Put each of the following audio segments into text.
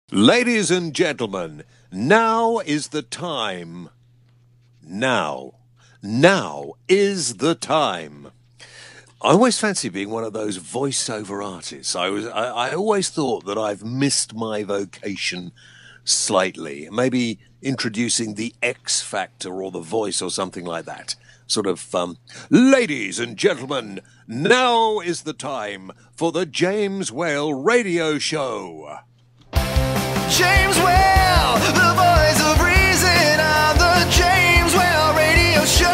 Ladies and gentlemen, now is the time. Now is the time. I always fancy being one of those voiceover artists. I always thought that I've missed my vocation slightly. Maybe introducing the X Factor or the Voice or something like that. Sort of, ladies and gentlemen, now is the time for the James Whale Radio Show. James Whale, the voice of reason on the James Whale Radio Show.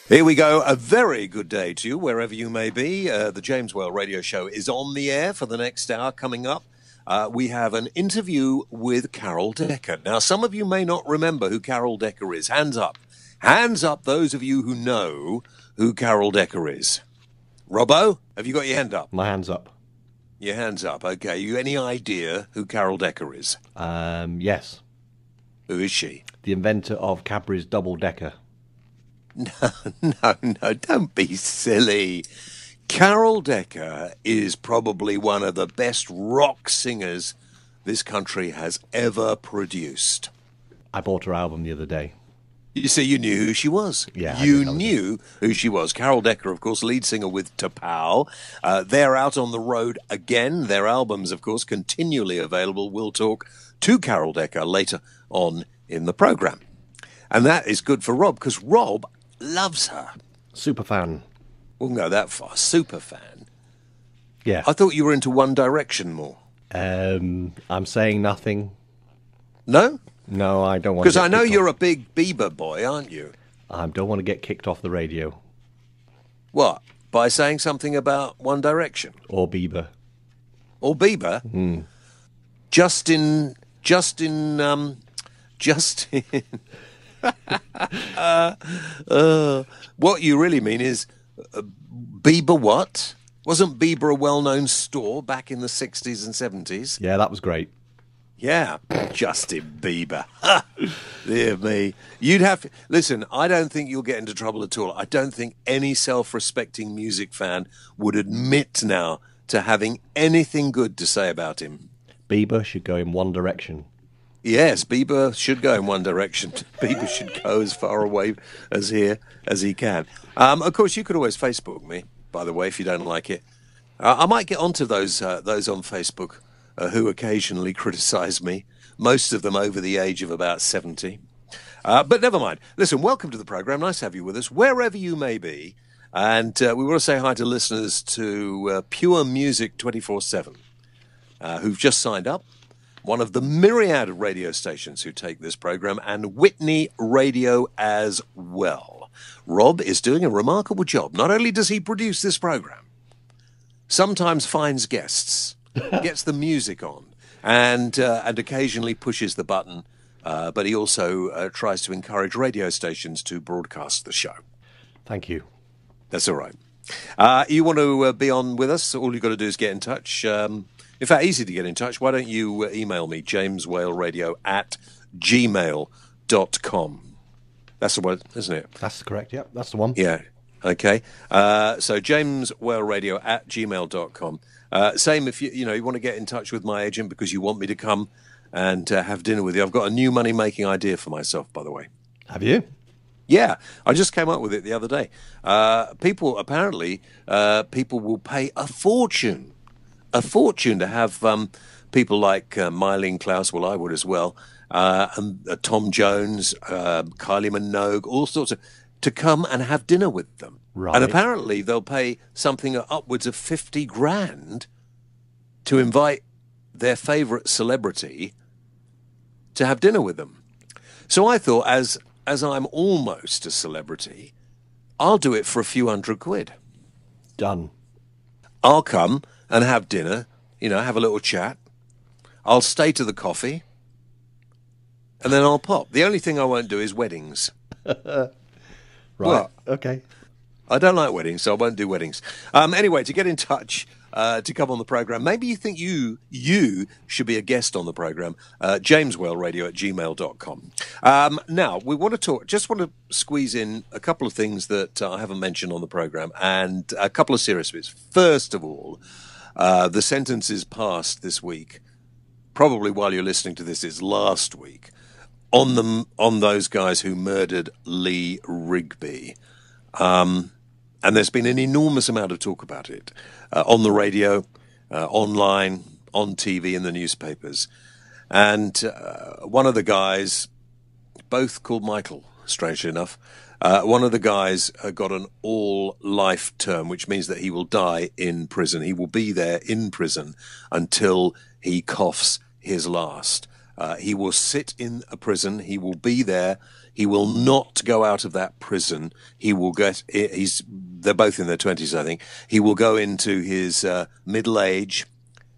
Here we go. A very good day to you, wherever you may be. The James Whale Radio Show is on the air for the next hour. Coming up, we have an interview with Carol Decker. Now, some of you may not remember who Carol Decker is. Hands up. Hands up, those of you who know who Carol Decker is. Robbo, have you got your hand up? My hand's up. Your hand's up. Okay. You any idea who Carol Decker is? Yes. Who is she? The inventor of Cadbury's Double Decker. No, don't be silly. Carol Decker is probably one of the best rock singers this country has ever produced. I bought her album the other day. You see, you knew who she was. Yeah, you knew who she was. Carol Decker, of course, lead singer with Tapao. They're out on the road again. Their albums, of course, continually available. We'll talk to Carol Decker later on in the programme. And that is good for Rob, because Rob loves her. Super fan. Wouldn't go that far. Super fan. Yeah. I thought you were into One Direction more. I'm saying nothing. No? No, I don't want to. Because I know you're a big Bieber boy, aren't you? I don't want to get kicked off the radio. What? By saying something about One Direction? Or Bieber. Or Bieber? Mm. Justin. What you really mean is Bieber what? Wasn't Bieber a well-known store back in the 60s and 70s? Yeah, that was great. Yeah, Justin Bieber. Dear me. You'd have to... Listen, I don't think you'll get into trouble at all. I don't think any self-respecting music fan would admit now to having anything good to say about him. Bieber should go in one direction. Yes, Bieber should go in one direction. Bieber should go as far away as he can. Of course, you could always Facebook me, by the way, if you don't like it. I might get onto those on Facebook who occasionally criticise me, most of them over the age of about 70. But never mind. Listen, welcome to the programme. Nice to have you with us, wherever you may be. And we want to say hi to listeners to Pure Music 24/7, who've just signed up. One of the myriad of radio stations who take this programme, and Whitney Radio as well. Rob is doing a remarkable job. Not only does he produce this programme, sometimes finds guests, gets the music on, and occasionally pushes the button, but he also tries to encourage radio stations to broadcast the show. Thank you. That's all right. You want to be on with us? All you've got to do is get in touch. In fact, easy to get in touch. Why don't you email me, jameswhaleradio@gmail.com. That's the one, isn't it? That's correct, yeah. That's the one. Yeah. Okay. So jameswhaleradio@gmail.com. Same if you want to get in touch with my agent because you want me to come and have dinner with you. I've got a new money-making idea for myself, by the way. Have you? Yeah, I just came up with it the other day. People will pay a fortune to have people like Myleene Klaus, well, I would as well, and Tom Jones, Kylie Minogue, all sorts of, to come and have dinner with them. Right. And apparently they'll pay something upwards of 50 grand to invite their favourite celebrity to have dinner with them. So I thought, as I'm almost a celebrity, I'll do it for a few £100. Done. I'll come and have dinner, have a little chat. I'll stay to the coffee, and then I'll pop. The only thing I won't do is weddings. Right. What? Okay. I don't like weddings, so I won't do weddings. Anyway, to get in touch, to come on the programme, maybe you think you should be a guest on the programme, jameswhaleradio@gmail.com. Now, we want to just want to squeeze in a couple of things that I haven't mentioned on the programme, and a couple of serious bits. First of all, The sentence is passed this week. Probably while you're listening to this, it's last week on those guys who murdered Lee Rigby. And there's been an enormous amount of talk about it on the radio, online, on TV, in the newspapers. And one of the guys, both called Michael, strangely enough, one of the guys got an all-life term, which means that he will die in prison. He will be there in prison until he coughs his last. He will sit in a prison. He will be there. He will not go out of that prison. He will they're both in their 20s, I think. He will go into his middle age.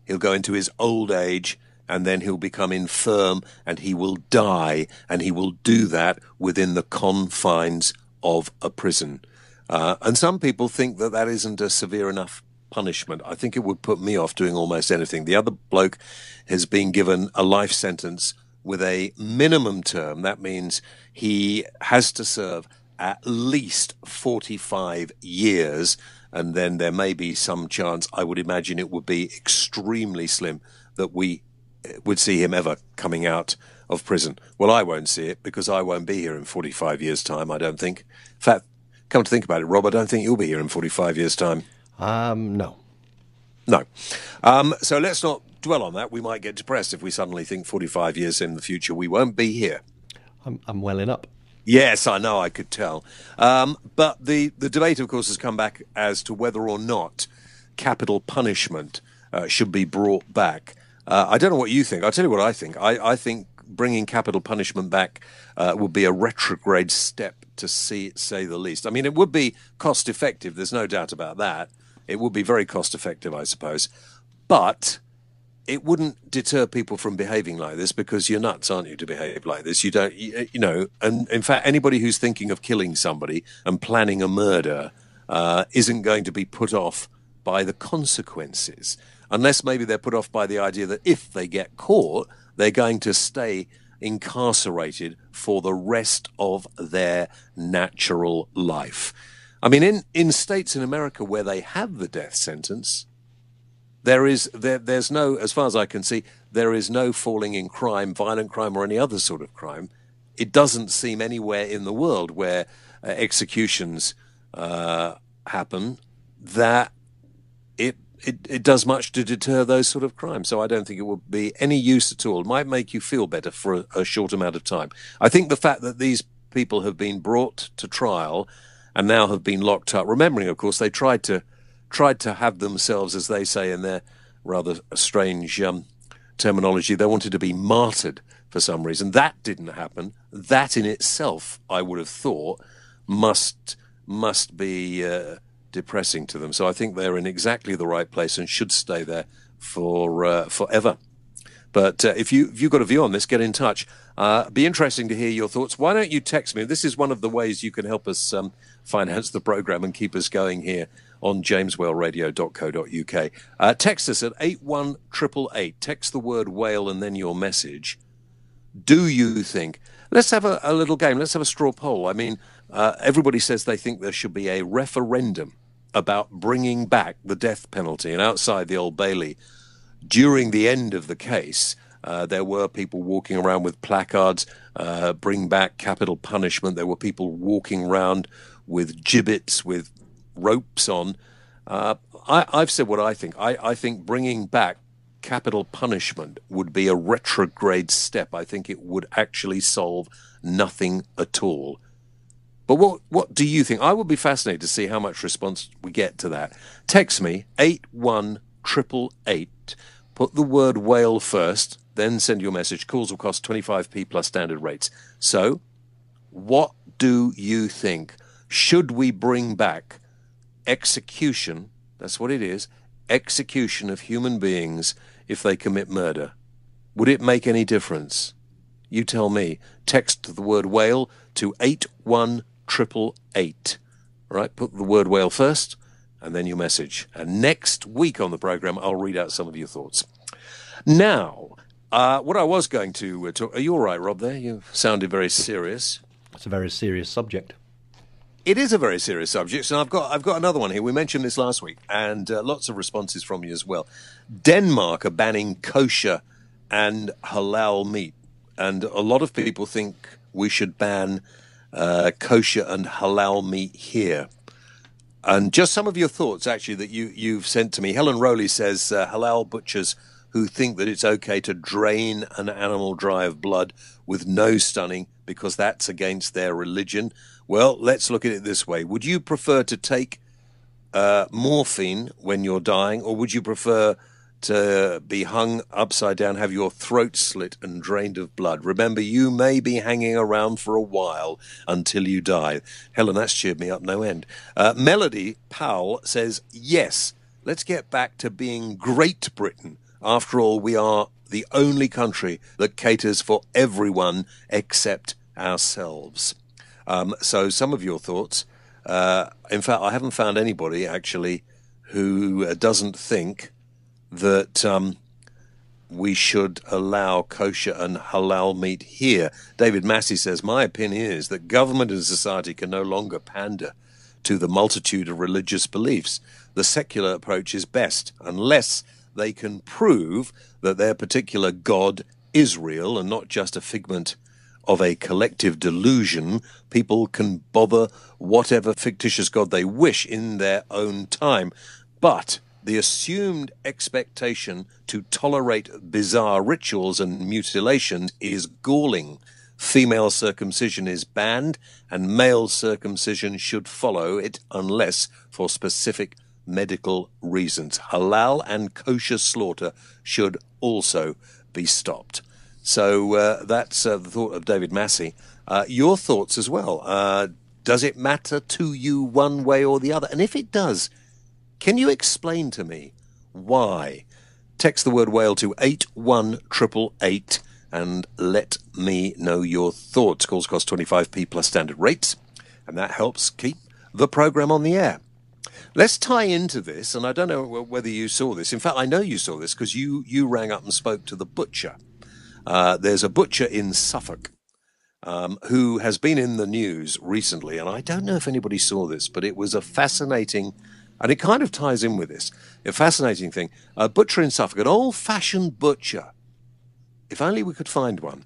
He'll go into his old age, and then he'll become infirm, and he will die, and he will do that within the confines of a prison. And some people think that that isn't a severe enough punishment. I think it would put me off doing almost anything. The other bloke has been given a life sentence with a minimum term. That means he has to serve at least 45 years, and then there may be some chance, I would imagine it would be extremely slim, that we would see him ever coming out of prison. Well, I won't see it because I won't be here in 45 years' time, I don't think. In fact, come to think about it, Rob, I don't think you'll be here in 45 years' time. No. No. So let's not dwell on that. We might get depressed if we suddenly think 45 years in the future we won't be here. I'm welling up. Yes, I know, I could tell. But the debate, of course, has come back as to whether or not capital punishment should be brought back. I don't know what you think. I'll tell you what I think. I think bringing capital punishment back would be a retrograde step, to say the least. I mean, it would be cost effective. There's no doubt about that. It would be very cost effective, I suppose. But it wouldn't deter people from behaving like this, because you're nuts, aren't you, to behave like this? You don't, you know, and in fact, anybody who's thinking of killing somebody and planning a murder isn't going to be put off by the consequences, unless maybe they're put off by the idea that if they get caught, they're going to stay incarcerated for the rest of their natural life. I mean, in states in America where they have the death sentence, there's no, as far as I can see, there is no falling in crime, violent crime, or any other sort of crime. It doesn't seem anywhere in the world where executions happen that it does much to deter those sort of crimes. So I don't think it would be any use at all. It might make you feel better for a short amount of time. I think the fact that these people have been brought to trial and now have been locked up, remembering, of course, they tried to have themselves, as they say in their rather strange terminology, they wanted to be martyred for some reason. That didn't happen. That in itself, I would have thought, must be depressing to them. So I think they're in exactly the right place and should stay there for forever. But if you've got a view on this, get in touch. Be interesting to hear your thoughts. Why don't you text me? This is one of the ways you can help us finance the program and keep us going here on jameswhaleradio.co.uk. Text us at 81888. Text the word whale and then your message. Do you think? Let's have a little game. Let's have a straw poll. I mean, everybody says they think there should be a referendum about bringing back the death penalty. And outside the Old Bailey, during the end of the case, there were people walking around with placards, bring back capital punishment. There were people walking around with gibbets, with ropes on. I've said what I think. I think bringing back capital punishment would be a retrograde step. I think it would actually solve nothing at all. But what do you think? I would be fascinated to see how much response we get to that. Text me, 81888. Put the word whale first, then send your message. Calls will cost 25p plus standard rates. So, what do you think? Should we bring back execution? That's what it is. Execution of human beings if they commit murder. Would it make any difference? You tell me. Text the word whale to 81888. All right, put the word whale first and then your message. And next week on the program, I'll read out some of your thoughts. Now, what I was going to talk... Are you all right, Rob, there? You sounded very serious. It's a very serious subject. It is a very serious subject, and I've got another one here. We mentioned this last week, and lots of responses from you as well. Denmark are banning kosher and halal meat, and a lot of people think we should ban kosher and halal meat here. And just some of your thoughts, actually, that you've sent to me. Helen Rowley says halal butchers who think that it's okay to drain an animal dry of blood with no stunning because that's against their religion. Well, let's look at it this way. Would you prefer to take morphine when you're dying, or would you prefer to be hung upside down, have your throat slit and drained of blood? Remember, you may be hanging around for a while until you die. Helen, that's cheered me up no end. Melody Powell says, yes, let's get back to being Great Britain. After all, we are the only country that caters for everyone except ourselves. So some of your thoughts. In fact, I haven't found anybody, actually, who doesn't think that we should allow kosher and halal meat here. David Massey says, my opinion is that government and society can no longer pander to the multitude of religious beliefs. The secular approach is best, unless they can prove that their particular God is real and not just a figment of a collective delusion. People can bother whatever fictitious God they wish in their own time. But the assumed expectation to tolerate bizarre rituals and mutilations is galling. Female circumcision is banned, and male circumcision should follow it unless for specific medical reasons. Halal and kosher slaughter should also be stopped. So that's the thought of David Massey. Your thoughts as well. Does it matter to you one way or the other? And if it does, can you explain to me why? Text the word whale to 81888 and let me know your thoughts. Calls cost 25p plus standard rates, and that helps keep the programme on the air. Let's tie into this, and I don't know whether you saw this. In fact, I know you saw this because you rang up and spoke to the butcher. There's a butcher in Suffolk who has been in the news recently, and I don't know if anybody saw this, but it was a fascinating, and it kind of ties in with this, a fascinating thing. A butcher in Suffolk, an old-fashioned butcher. If only we could find one.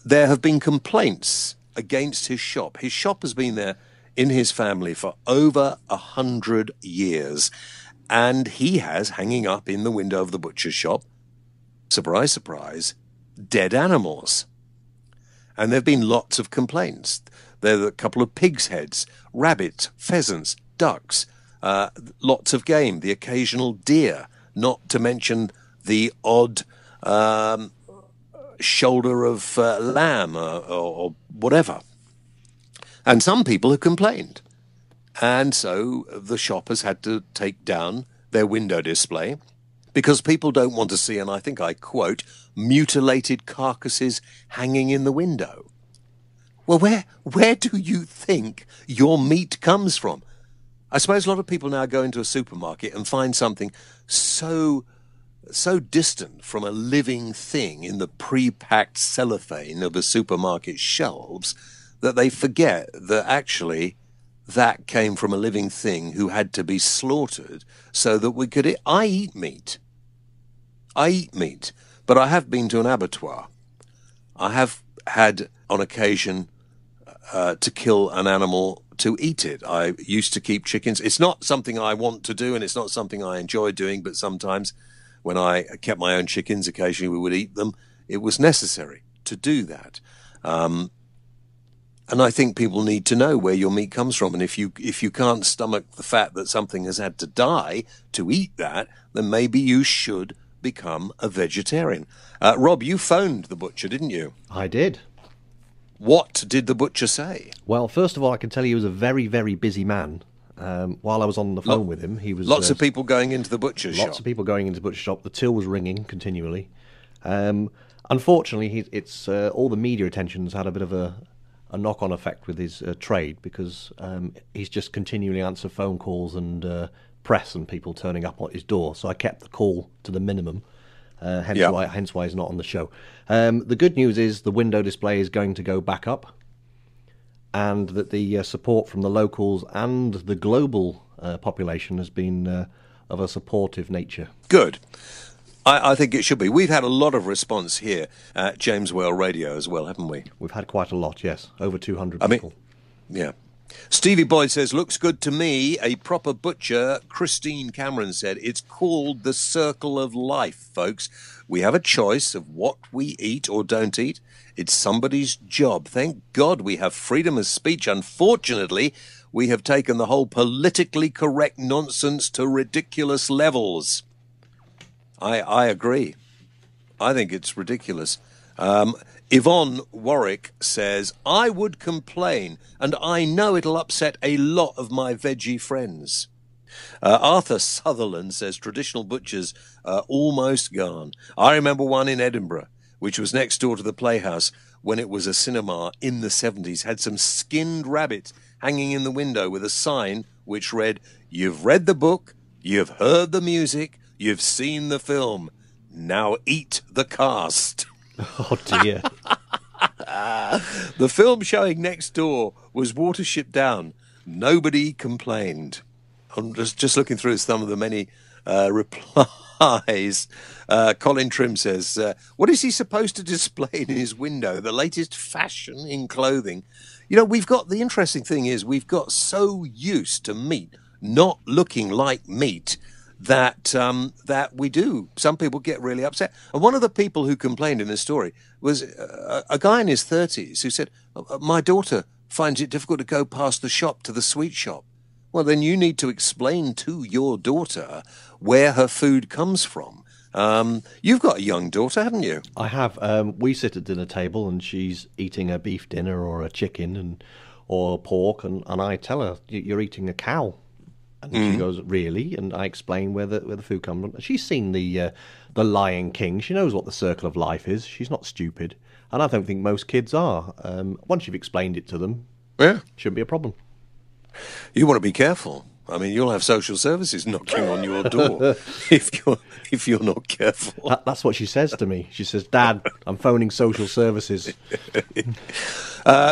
There have been complaints against his shop. His shop has been there in his family for over 100 years, and he has, hanging up in the window of the butcher's shop, surprise, surprise, dead animals. And there have been lots of complaints. There are a couple of pigs' heads, rabbits, pheasants, ducks, lots of game, the occasional deer, not to mention the odd shoulder of lamb or whatever. And some people have complained. And so the shop has had to take down their window display because people don't want to see, and I think I quote, mutilated carcasses hanging in the window. Well, where do you think your meat comes from? I suppose a lot of people now go into a supermarket and find something so distant from a living thing in the pre-packed cellophane of a supermarket shelves that they forget that actually that came from a living thing who had to be slaughtered so that we could eat. I eat meat, but I have been to an abattoir. I have had, on occasion, to kill an animal to eat it. I used to keep chickens. It's not something I want to do, and it's not something I enjoy doing, but sometimes when I kept my own chickens, occasionally we would eat them. It was necessary to do that. And I think people need to know where your meat comes from. And if you can't stomach the fact that something has had to die to eat that, then maybe you should become a vegetarian. Rob, you phoned the butcher, didn't you? I did. What did the butcher say? Well, first of all, I can tell you he was a very, very busy man. While I was on the phone with him, he was... Lots of people going into the butcher's shop. Lots of people going into the butcher's shop. The till was ringing continually. Unfortunately, it's all the media attention's had a bit of a knock-on effect with his trade because he's just continually answered phone calls and press and people turning up at his door. So I kept the call to the minimum, hence why he's not on the show. The good news is the window display is going to go back up. and that the support from the locals and the global population has been of a supportive nature. Good. I think it should be. We've had a lot of response here at James Whale Radio as well, haven't we? We've had quite a lot, yes. Over 200 people. Yeah. Stevie Boyd says, looks good to me. A proper butcher. Christine Cameron said, it's called the circle of life, folks. We have a choice of what we eat or don't eat. It's somebody's job. Thank God we have freedom of speech. Unfortunately, we have taken the whole politically correct nonsense to ridiculous levels. I agree. I think it's ridiculous. Yvonne Warwick says, I would complain, and I know it'll upset a lot of my veggie friends. Arthur Sutherland says, traditional butchers are almost gone. I remember one in Edinburgh, which was next door to the Playhouse when it was a cinema in the 70s, had some skinned rabbits hanging in the window with a sign which read, you've read the book, you've heard the music, you've seen the film, now eat the cast. Oh, dear. The film showing next door was Watership Down. Nobody complained. I'm just looking through some of the many replies. Colin Trim says, what is he supposed to display in his window? The latest fashion in clothing. You know, the interesting thing is we've got so used to meat not looking like meat that we do. Some people get really upset. And one of the people who complained in this story was a guy in his 30s who said, my daughter finds it difficult to go past the shop to the sweet shop. Well, then you need to explain to your daughter where her food comes from. You've got a young daughter, haven't you? I have. We sit at dinner table and she's eating a beef dinner or a chicken or pork, and I tell her, you're eating a cow. And she goes, really? And I explain where the food comes from. She's seen the Lion King. She knows what the circle of life is. She's not stupid. And I don't think most kids are. Once you've explained it to them, shouldn't be a problem. You want to be careful. I mean, you'll have social services knocking on your door if you're not careful. That's what she says to me. She says, Dad, I'm phoning social services.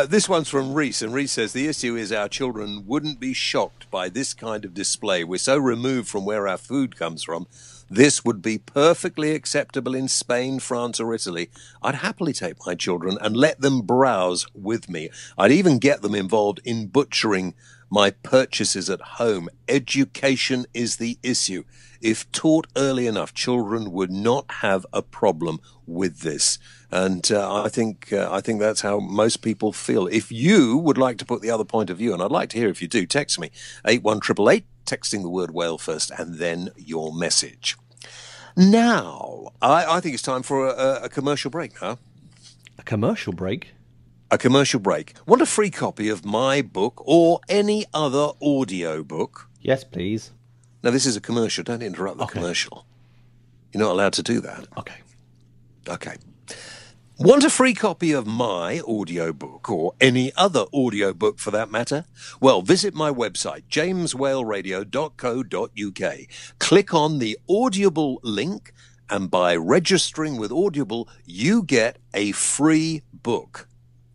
This one's from Reese, and Reese says, the issue is our children wouldn't be shocked by this kind of display. We're so removed from where our food comes from. This would be perfectly acceptable in Spain, France, or Italy. I'd happily take my children and let them browse with me. I'd even get them involved in butchering my purchases at home. Education is the issue. If taught early enough, children would not have a problem with this. And I think that's how most people feel. If you would like to put the other point of view, and I'd like to hear if you do, text me, 81888, texting the word whale first, and then your message. Now, I think it's time for a commercial break, huh? A commercial break? A commercial break. Want a free copy of my book or any other audio book? Yes, please. Now, this is a commercial. Don't interrupt the commercial. You're not allowed to do that. Okay. Want a free copy of my audiobook, or any other audiobook for that matter? Well, visit my website, jameswhaleradio.co.uk. Click on the Audible link, and by registering with Audible, you get a free book.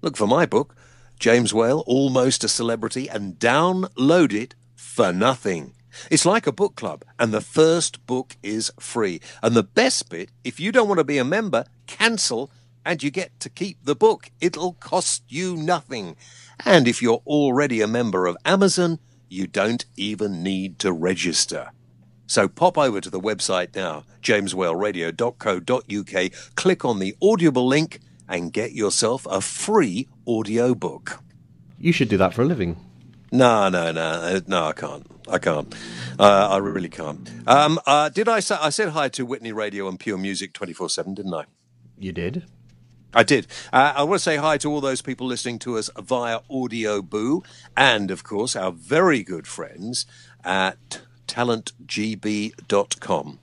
Look for my book, James Whale, Almost a Celebrity, and download it for nothing. It's like a book club, and the first book is free. And the best bit, if you don't want to be a member, cancel, and you get to keep the book. It'll cost you nothing. And if you're already a member of Amazon, you don't even need to register. So pop over to the website now, jameswhaleradio.co.uk, click on the Audible link, and get yourself a free audio book. You should do that for a living. No, I can't. I really can't. Did I said hi to Whitney Radio and Pure Music 24/7, didn't I? You did? I did. I want to say hi to all those people listening to us via Audio Boo, and, of course, our very good friends at talentgb.com.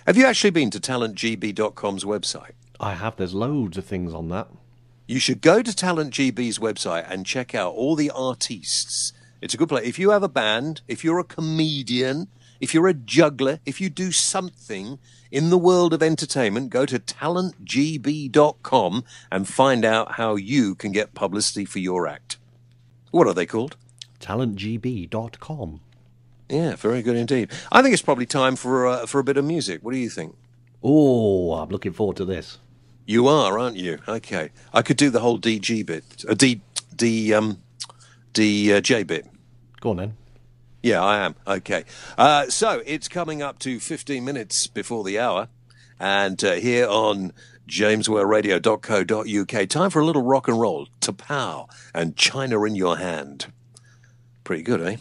Have you actually been to talentgb.com's website? I have. There's loads of things on that. You should go to TalentGB's website and check out all the artists. It's a good place. If you have a band, if you're a comedian, if you're a juggler, if you do something in the world of entertainment, go to talentgb.com and find out how you can get publicity for your act. What are they called? talentgb.com. Yeah, very good indeed. I think it's probably time for a bit of music. What do you think? Oh, I'm looking forward to this. You are, aren't you? Okay, I could do the whole DG bit, J bit. Go on then. Yeah, I am. Okay, so it's coming up to 15 minutes before the hour, and here on jameswellradio.co.uk, time for a little rock and roll. T'Pow and China in Your Hand. Pretty good, eh?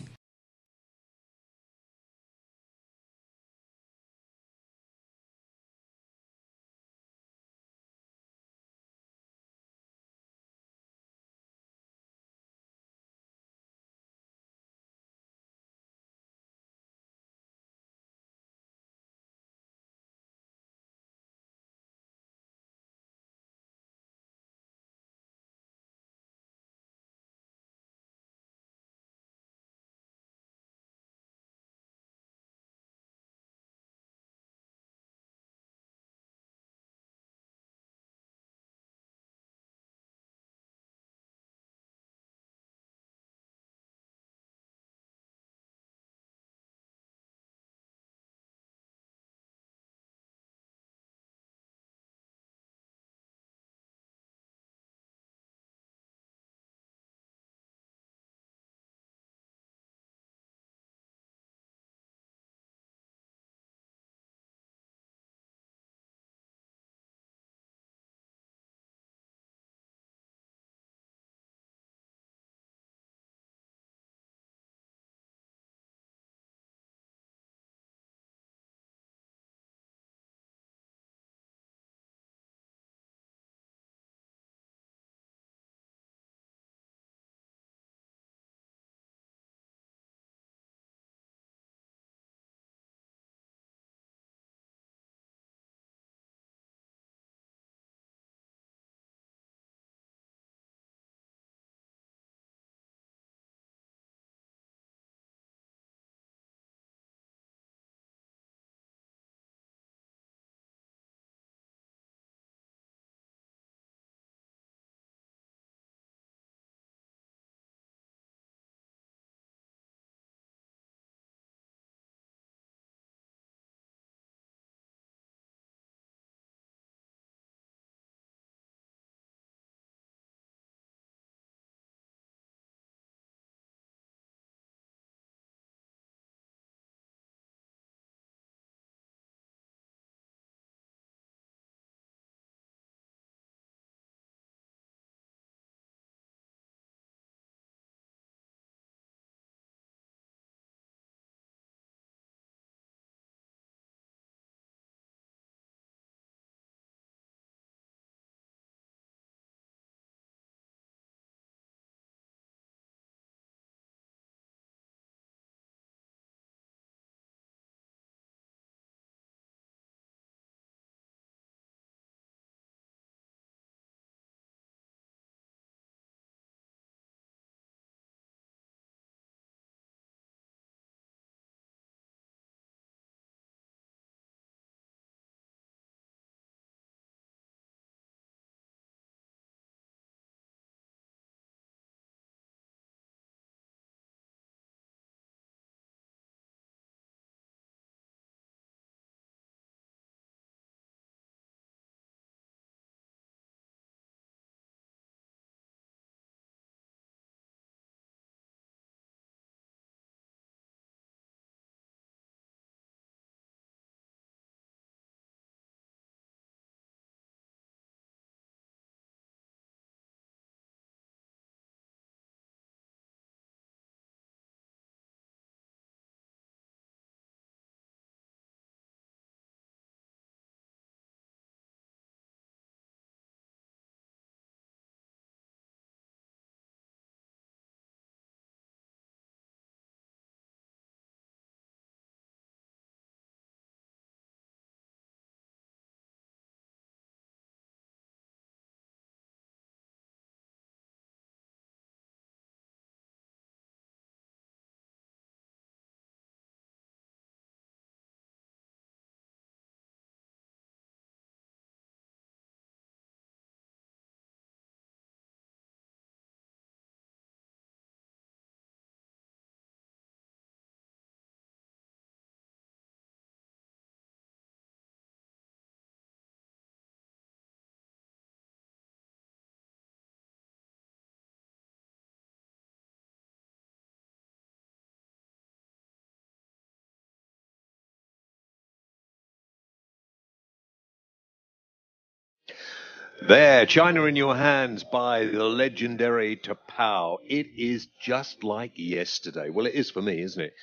There, China in Your Hands by the legendary Tapao. It is just like yesterday. Well, it is for me, isn't it?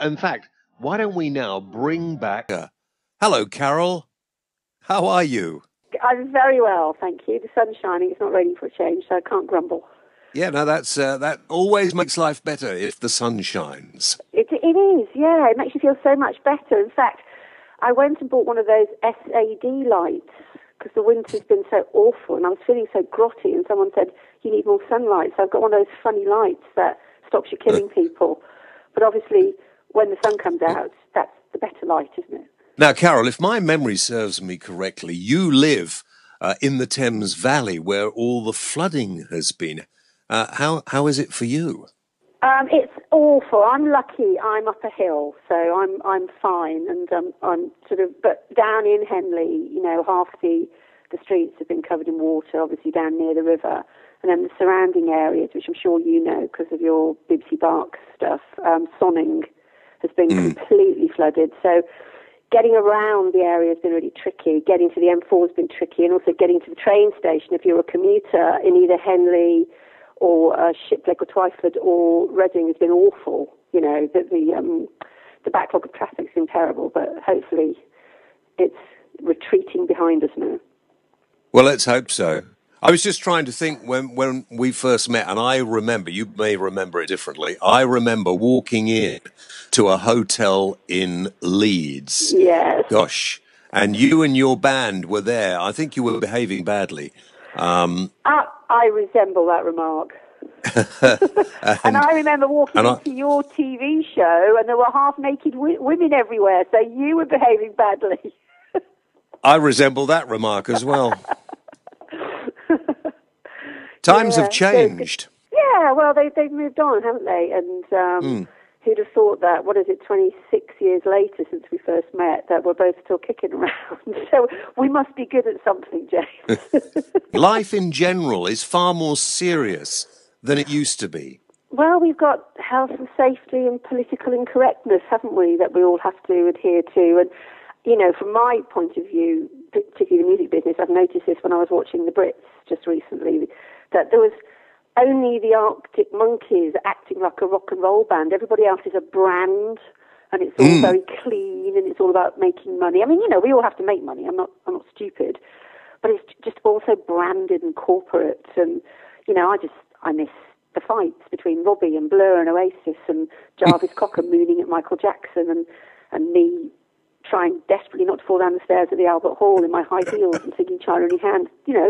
In fact, why don't we now bring back... Hello, Carol. How are you? I'm very well, thank you. The sun's shining. It's not raining for a change, so I can't grumble. Yeah, no, that always makes life better if the sun shines. It is, yeah. It makes you feel so much better. In fact, I went and bought one of those SAD lights because the winter's been so awful and I was feeling so grotty, and someone said, you need more sunlight. So I've got one of those funny lights that stops you killing people. But obviously, when the sun comes out, that's the better light, isn't it? Now, Carol, if my memory serves me correctly, you live in the Thames Valley where all the flooding has been. How is it for you? It's awful. I'm lucky. I'm up a hill, so I'm fine. And I'm sort of, but down in Henley, half the streets have been covered in water, obviously down near the river, and then the surrounding areas, which I'm sure you know because of your BBC Bark stuff. Sonning has been completely flooded. So getting around the area has been really tricky. Getting to the M4 has been tricky, and also getting to the train station if you're a commuter in either Henley or Shipley or Twyford or Reading has been awful. The backlog of traffic's been terrible, but hopefully it's retreating behind us now. Well, let's hope so. I was just trying to think when we first met, and I remember, you may remember it differently, I remember walking in to a hotel in Leeds. Yes. Gosh. And you and your band were there. I think you were behaving badly. I resemble that remark. and I remember walking into your TV show and there were half-naked women everywhere, so you were behaving badly. I resemble that remark as well. Times have changed. Yeah, well, they've moved on, haven't they? And who'd have thought that, 26 years later since we first met, that we're both still kicking around. So we must be good at something, James. Life in general is far more serious than it used to be. Well, we've got health and safety and political incorrectness, haven't we, that we all have to adhere to. And, from my point of view, particularly the music business, I've noticed this when I was watching the Brits just recently, that there was only the Arctic Monkeys acting like a rock and roll band. Everybody else is a brand, and it's all very clean, and it's all about making money. I mean, we all have to make money. I'm not stupid, but it's just also branded and corporate. And I miss the fights between Robbie and Blur and Oasis and Jarvis Cocker mooning at Michael Jackson and me trying desperately not to fall down the stairs at the Albert Hall in my high heels and singing China in Your Hand.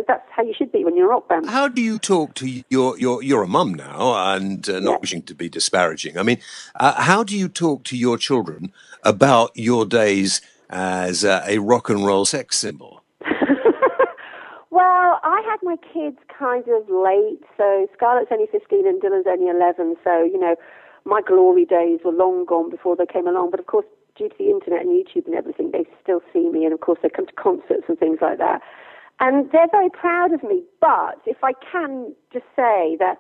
That's how you should be when you're a rock band. How do you talk to you're a mum now, and not wishing to be disparaging. I mean, how do you talk to your children about your days as a rock and roll sex symbol? Well, I had my kids kind of late, so Scarlett's only 15 and Dylan's only 11, so, my glory days were long gone before they came along, but of course, due to the internet and YouTube and everything, they still see me, and of course they come to concerts and things like that. And they're very proud of me, but if I can just say that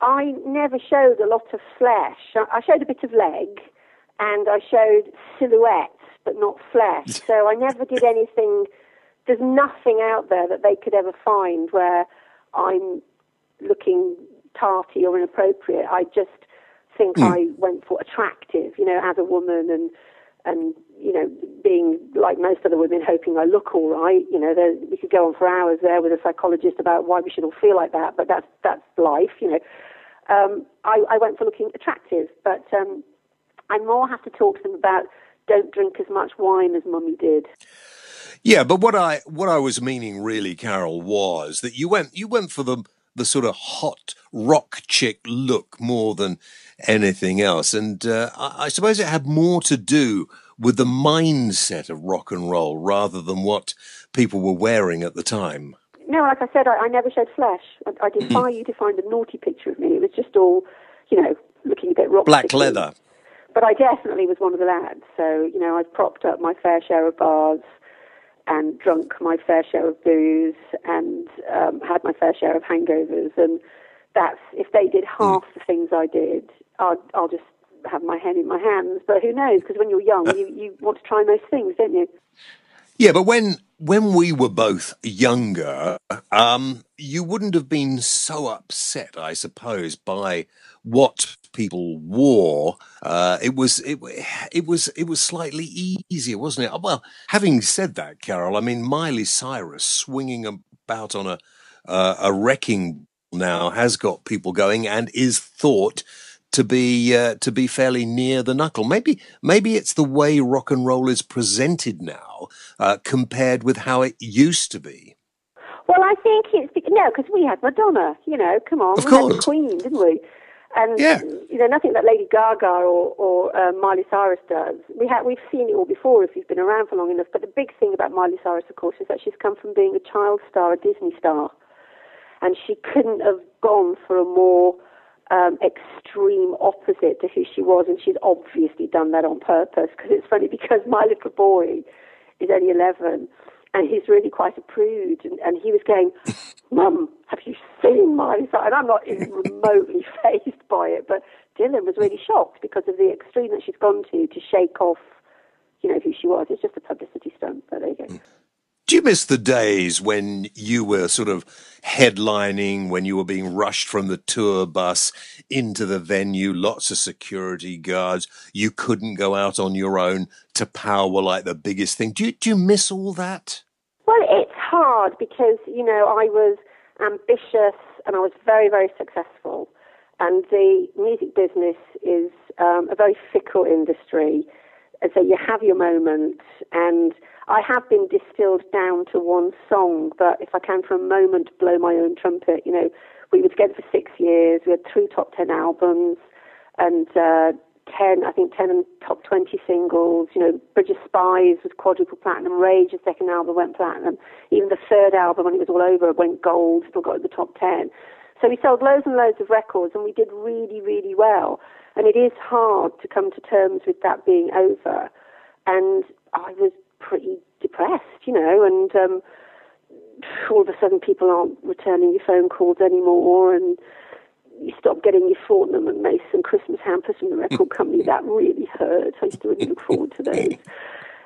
I never showed a lot of flesh. I showed a bit of leg, and I showed silhouette, but not flesh. So I never did anything. There's nothing out there that they could ever find where I'm looking tarty or inappropriate. I just think I went for attractive, as a woman, and being like most other women, hoping I look all right. We could go on for hours there with a psychologist about why we should all feel like that, but that's life, I went for looking attractive, but I more have to talk to them about don't drink as much wine as Mummy did. Yeah, but what I was meaning really, Carol, was that you went for the sort of hot rock chick look more than anything else. And I suppose it had more to do with the mindset of rock and roll rather than what people were wearing at the time. No, like I said, I never showed flesh. I defy you to find a naughty picture of me. It was just all, looking a bit rock Black sticky. leather. But I definitely was one of the lads. So, I propped up my fair share of bars and drunk my fair share of booze and had my fair share of hangovers. And that's, if they did half the things I did, I'll just have my head in my hands. But who knows? Because when you're young, you want to try most things, don't you? Yeah, but when we were both younger, you wouldn't have been so upset, I suppose, by what people wore. It was slightly easier, wasn't it? Well, having said that, Carol, I mean Miley Cyrus swinging about on a wrecking ball now has got people going and is thought to be fairly near the knuckle. Maybe it's the way rock and roll is presented now compared with how it used to be. Well, I think it's because we had Madonna. Come on, Of we course. had Queen, didn't we? And Yeah. nothing that Lady Gaga or Miley Cyrus does. We've seen it all before if you've been around for long enough. But the big thing about Miley Cyrus, of course, is that she's come from being a child star, a Disney star, and she couldn't have gone for a more extreme opposite to who she was, and she's obviously done that on purpose. Because it's funny, because my little boy is only 11, and he's really quite a prude, and he was going, "Mum, have you seen Miley Cyrus?" And I'm not even remotely fazed by it, but Dylan was really shocked because of the extreme that she's gone to shake off, who she was. It's just a publicity stunt, but there you go. Do you miss the days when you were sort of headlining, when you were being rushed from the tour bus into the venue, lots of security guards, you couldn't go out on your own to power were like the biggest thing? Do you miss all that? Well, it's hard because, I was ambitious and I was very, very successful. And the music business is a very fickle industry. And so you have your moments, and I have been distilled down to one song, but if I can for a moment blow my own trumpet, we were together for 6 years, we had 3 top 10 albums, and 10 and top 20 singles, Bridge of Spies was quadruple platinum, Rage, the second album, went platinum, even the third album, when it was all over, went gold, still got in the top 10. So we sold loads and loads of records, and we did really, really well. And it is hard to come to terms with that being over. And I was pretty depressed, and all of a sudden people aren't returning your phone calls anymore, and you stop getting your Fortnum and Mason Christmas hampers from the record company. That really hurt. I used to really look forward to those.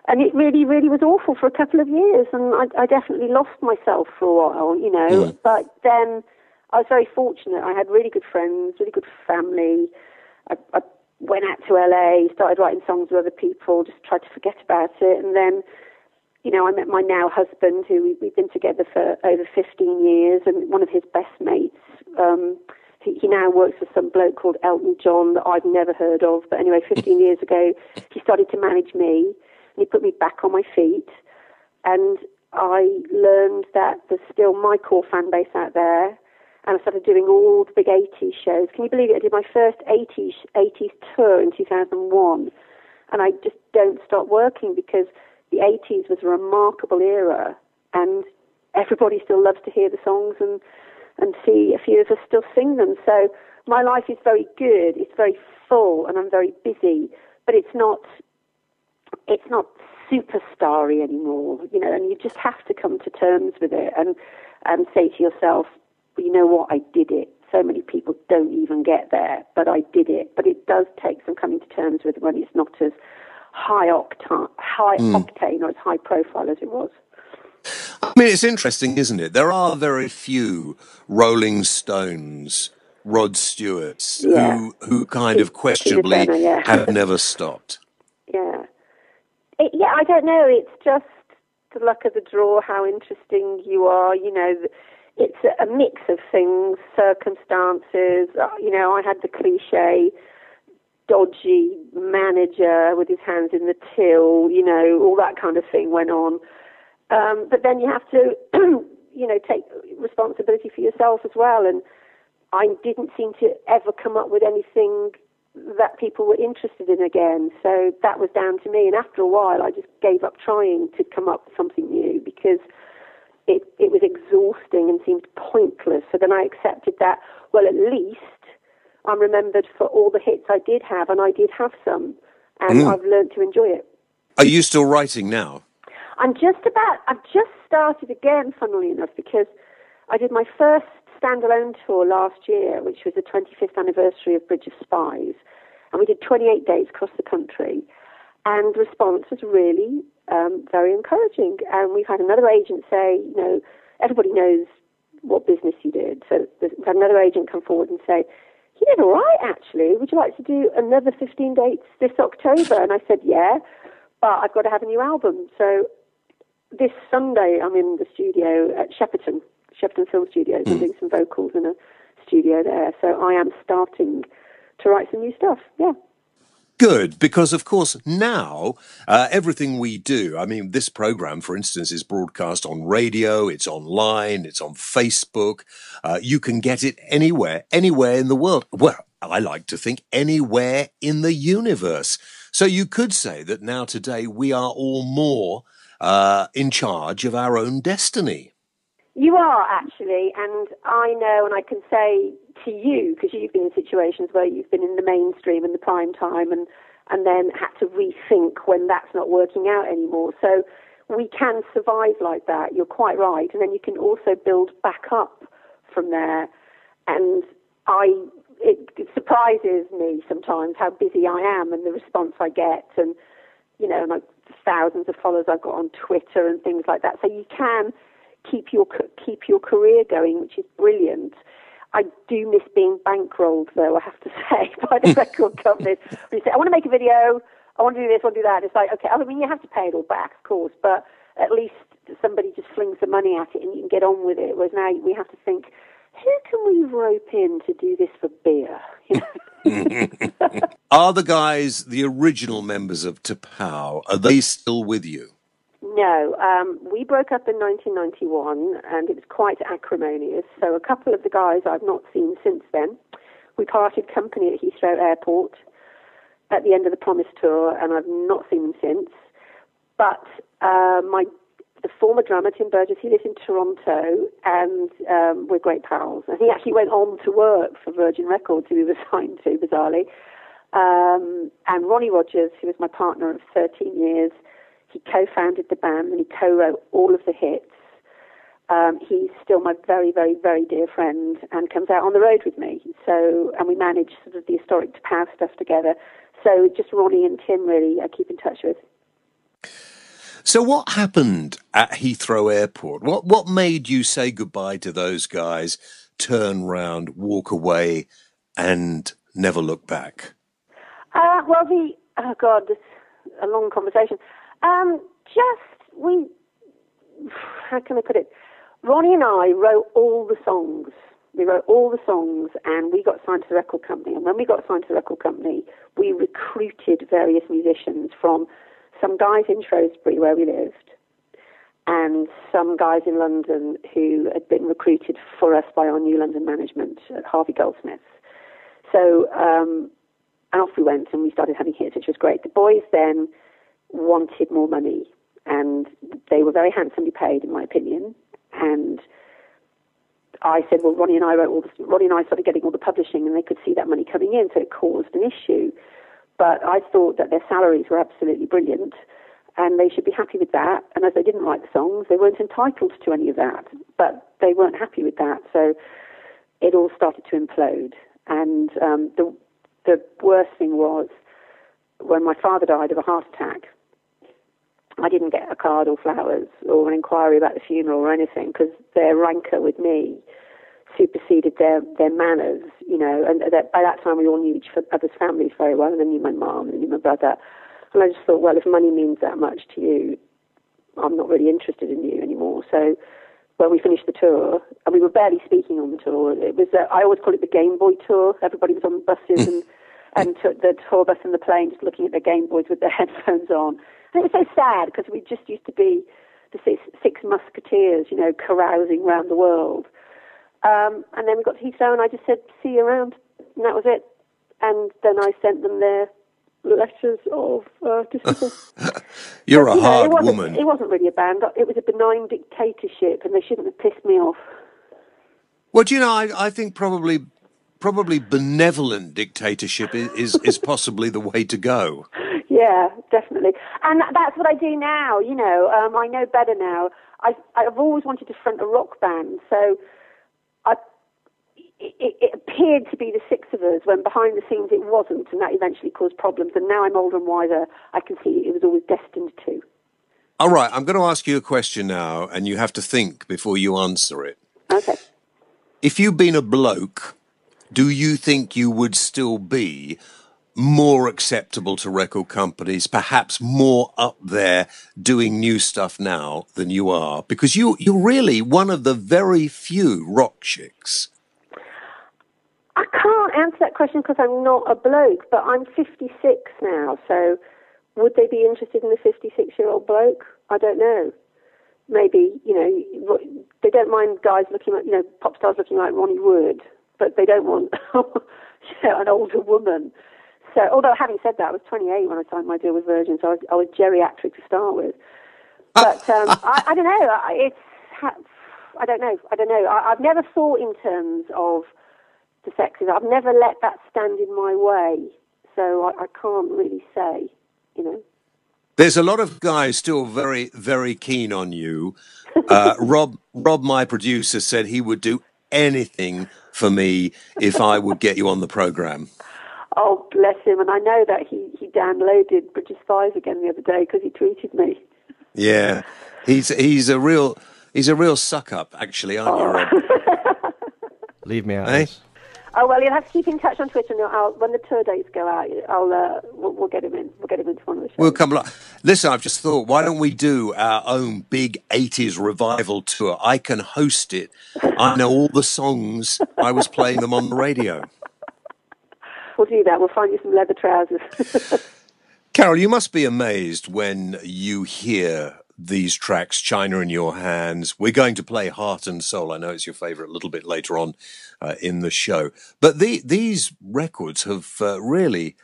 And it really, really was awful for a couple of years, and I definitely lost myself for a while, But then I was very fortunate. I had really good friends, really good family. I went out to LA, started writing songs with other people, just tried to forget about it. And then, I met my now husband, who we've been together for over 15 years, and one of his best mates, he now works for some bloke called Elton John that I've never heard of. But anyway, 15 years ago, he started to manage me, and he put me back on my feet. And I learned that there's still my core fan base out there. And I started doing all the big 80s shows. Can you believe it? I did my first 80s tour in 2001. And I just don't stop working because the 80s was a remarkable era. And everybody still loves to hear the songs and see a few of us still sing them. So my life is very good. It's very full and I'm very busy. But it's not superstar-y anymore, and you just have to come to terms with it and say to yourself, well, you know what, I did it. So many people don't even get there, but I did it. But it does take some coming to terms with when it's not as high octane or as high profile as it was. I mean, it's interesting, isn't it? There are very few Rolling Stones, Rod Stewarts, who kind of questionably have never stopped. Yeah. I don't know. It's just the luck of the draw, how interesting you are, It's a mix of things, circumstances. I had the cliche dodgy manager with his hands in the till, all that kind of thing went on. But then you have to, take responsibility for yourself as well. And I didn't seem to ever come up with anything that people were interested in again. So that was down to me. And after a while, I just gave up trying to come up with something new because it was exhausting and seemed pointless. So then I accepted that, well, at least I'm remembered for all the hits I did have, and I did have some, and I've learned to enjoy it. Are you still writing now? I've just started again, funnily enough, because I did my first standalone tour last year, which was the 25th anniversary of Bridge of Spies, and we did 28 days across the country, and the response was really very encouraging. And we've had another agent say, everybody knows what business you did. So we've had another agent come forward and say, you did all right, actually. Would you like to do another 15 dates this October? And I said, yeah, but I've got to have a new album. So this Sunday, I'm in the studio at Shepperton Film Studios. I'm doing some vocals in a studio there. So I am starting to write some new stuff, yeah. Good, because of course now everything we do, I mean, this program, for instance, is broadcast on radio, it's online, it's on Facebook. You can get it anywhere in the world. Well, I like to think anywhere in the universe. So you could say that now today we are all more in charge of our own destiny. You are, actually, and I know, and I can say to you, because you've been in situations where you've been in the mainstream and the prime time and then had to rethink when that's not working out anymore. So we can survive like that, you're quite right, and then you can also build back up from there. And it surprises me sometimes how busy I am and the response I get, and, like thousands of followers I've got on Twitter and things like that. So you can keep your career going, which is brilliant. I do miss being bankrolled, though, I have to say, by the record companies. When you say, I want to make a video, I want to do this, I want to do that. It's like, okay, I mean, you have to pay it all back, of course, but at least somebody just flings the money at it and you can get on with it. Whereas now we have to think, who can we rope in to do this for beer? Are the guys, the original members of T'Pau, are they still with you? No, we broke up in 1991, and it was quite acrimonious. So a couple of the guys I've not seen since then. We parted company at Heathrow Airport at the end of the Promise tour, and I've not seen them since. But the former drummer, Tim Burgess, he lives in Toronto, and we're great pals. And he actually went on to work for Virgin Records, who he was signed to, bizarrely. And Ronnie Rogers, who was my partner of 13 years, he co-founded the band and he co-wrote all of the hits. He's still my very, very, very dear friend and comes out on the road with me. So, and we manage sort of the historic T'Pau stuff together. So just Ronnie and Tim really I keep in touch with. So what happened at Heathrow Airport? What made you say goodbye to those guys, turn round, walk away, and never look back? This is a long conversation. How can I put it? Ronnie and I wrote all the songs. We wrote all the songs, and we got signed to the record company. And when we got signed to the record company, we recruited various musicians from some guys in Shrewsbury, where we lived, and some guys in London who had been recruited for us by our New London management at Harvey Goldsmiths. So, and off we went, and we started having hits, which was great. The boys then wanted more money, and they were very handsomely paid, in my opinion. And I said, well, Ronnie and I started getting all the publishing, and they could see that money coming in, so it caused an issue. But I thought that their salaries were absolutely brilliant, and they should be happy with that. And as they didn't write the songs, they weren't entitled to any of that. But they weren't happy with that, so it all started to implode. And the worst thing was when my father died of a heart attack. I didn't get a card or flowers or an inquiry about the funeral or anything, because their rancour with me superseded their manners, and by that time we all knew each other's families very well, and I knew my mum and I knew my brother. And I just thought, well, if money means that much to you, I'm not really interested in you anymore. So when we finished the tour, and we were barely speaking on the tour, it was, I always call it the Game Boy tour. Everybody was on buses and took the tour bus and the plane just looking at their Game Boys with their headphones on. And it was so sad, because we just used to be the six musketeers, carousing around the world. And then we got to Heathrow, and I just said, see you around. And that was it. And then I sent them their letters of dismissal. You're a hard woman. It wasn't really a band. It was a benign dictatorship, and they shouldn't have pissed me off. Well, I think probably benevolent dictatorship is possibly the way to go. Yeah, definitely. And that's what I do now, I know better now. I've always wanted to front a rock band, so it appeared to be the six of us, when behind the scenes it wasn't, and that eventually caused problems. And now I'm older and wiser, I can see it was always destined to. All right, I'm going to ask you a question now, and you have to think before you answer it. Okay. If you'd been a bloke, do you think you would still be more acceptable to record companies, perhaps more up there doing new stuff now than you are? Because you're really one of the very few rock chicks. I can't answer that question because I'm not a bloke, but I'm 56 now, so would they be interested in a 56-year-old bloke? I don't know. Maybe, they don't mind guys looking like, pop stars looking like Ronnie Wood, but they don't want an older woman. So, although having said that, I was 28 when I signed my deal with Virgin, so I was geriatric to start with. But I don't know. I don't know. I've never thought in terms of the sexes. I've never let that stand in my way, so I can't really say, There's a lot of guys still very, very keen on you. Rob, my producer, said he would do anything for me if I would get you on the program. Oh, bless him. And I know that he downloaded British Spies again the other day because he tweeted me. Yeah. He's a real suck up, actually, aren't you, Rob? Leave me out. Eh? Oh, well, you'll have to keep in touch on Twitter. And when the tour dates go out, we'll get him in. We'll get him into one of the shows. We'll come along. Listen, I've just thought, why don't we do our own big 80s revival tour? I can host it. I know all the songs. I was playing them on the radio. We'll do that. We'll find you some leather trousers. Carol, you must be amazed when you hear these tracks, China in Your Hands. We're going to play Heart and Soul. I know it's your favourite a little bit later on in the show. But these records have really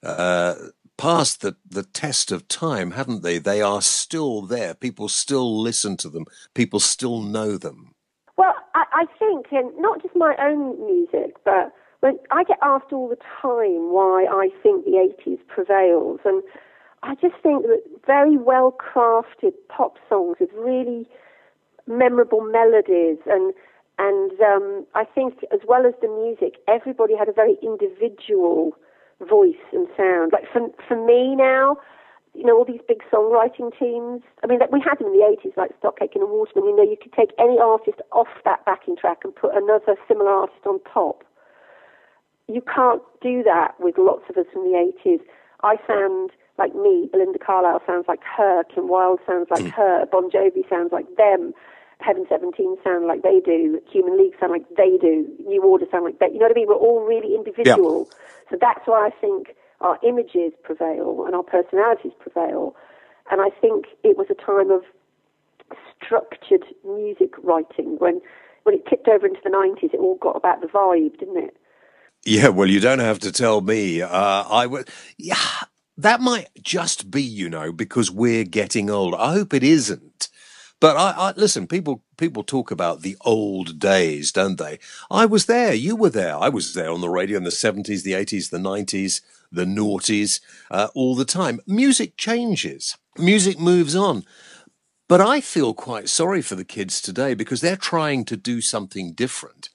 passed the test of time, haven't they? They are still there. People still listen to them. People still know them. Well, I think, and not just my own music, but when I get asked all the time why I think the 80s prevails, and I just think that very well-crafted pop songs with really memorable melodies, and I think as well as the music, everybody had a very individual voice and sound. Like for me now, all these big songwriting teams, I mean, we had them in the 80s, like Stock Aitken and Waterman. You could take any artist off that backing track and put another similar artist on top. You can't do that with lots of us from the 80s. I sound like me, Belinda Carlisle sounds like her, Kim Wilde sounds like her, Bon Jovi sounds like them, Heaven 17 sound like they do, Human League sound like they do, New Order sound like they, you know what I mean? We're all really individual. Yeah. So that's why I think our images prevail and our personalities prevail. And I think it was a time of structured music writing. When it tipped over into the 90s, it all got about the vibe, didn't it? Yeah, well, you don't have to tell me. That might just be, because we're getting older. I hope it isn't. But I listen, people talk about the old days, don't they? I was there. You were there. I was there on the radio in the 70s, the 80s, the 90s, the noughties, all the time. Music changes. Music moves on. But I feel quite sorry for the kids today because they're trying to do something different.